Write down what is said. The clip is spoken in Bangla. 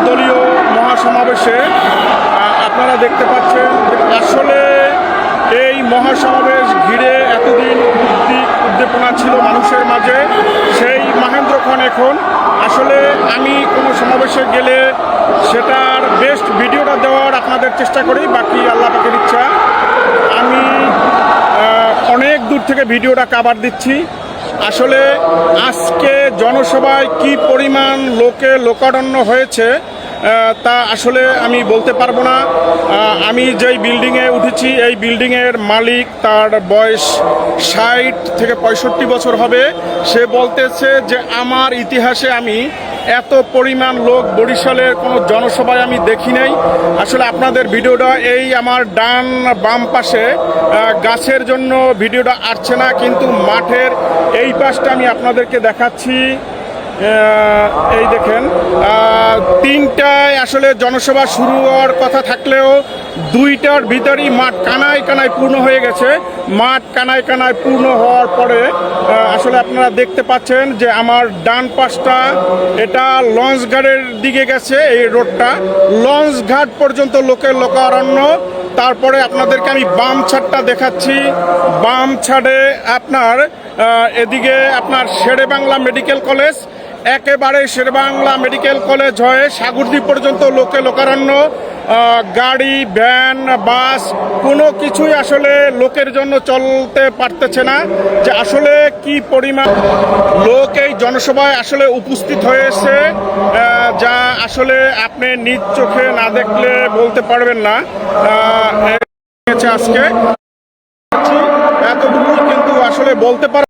দলীয় মহাসমাবেশে আপনারা দেখতে পাচ্ছেন আসলে এই মহাসমাবেশ ঘিরে এতদিন উদ্দীপনা ছিল মানুষের মাঝে, সেই মাহেন্দ্রক্ষণ এখন আসলে আমি কোনো সমাবেশে গেলে সেটার বেস্ট ভিডিওটা দেওয়ার আপনাদের চেষ্টা করি, বাকি আল্লাহ পাকের ইচ্ছা। আমি অনেক দূর থেকে ভিডিওটা কাভার দিচ্ছি। আসলে আজকে জনসভায় কি পরিমাণ লোকারণ্য হয়েছে তা আসলে আমি বলতে পারবো না। আমি যেই বিল্ডিংয়ে উঠেছি এই বিল্ডিংয়ের মালিক, তার বয়স 60 থেকে 65 বছর হবে। সে বলতেছে যে আমার ইতিহাসে আমি এত পরিমাণ লোক বরিশালের কোনো জনসভায় আমি দেখি নাই। আসলে আপনাদের ভিডিওটা এই আমার ডান বাম পাশে গাছের জন্য ভিডিওটা আসছে না, কিন্তু মাঠের এই পাশটা আমি আপনাদেরকে দেখাচ্ছি। এই দেখেন, 3টায় আসলে জনসভা শুরু হওয়ার কথা থাকলেও 2টার ভিতরেই মাঠ কানায় কানায় পূর্ণ হয়ে গেছে। মাঠ কানায় কানায় পূর্ণ হওয়ার পরে আসলে আপনারা দেখতে পাচ্ছেন যে আমার ডান পাশটা এটা লঞ্চ ঘাটের দিকে গেছে। এই রোডটা লঞ্চ ঘাট পর্যন্ত লোকারণ্য। তারপরে আপনাদেরকে আমি বাম ছাড়টা দেখাচ্ছি। বাম ছাড়ে আপনার এদিকে আপনার শেরেবাংলা মেডিকেল কলেজ, একেবারে শেরেবাংলা মেডিকেল কলেজ হয়ে সাগরদ্বীপ পর্যন্ত লোকারণ্য। গাড়ি, ভ্যান, বাস কোনো কিছুই আসলে লোকের জন্য চলতে পারতেছে না। যে আসলে কি পরিমাণ লোক এই জনসভায় আসলে উপস্থিত হয়েছে, যা আসলে আপনি নিজ চোখে না দেখলে বলতে পারবেন না। আজকে এতটুকু কিন্তু আসলে বলতে পার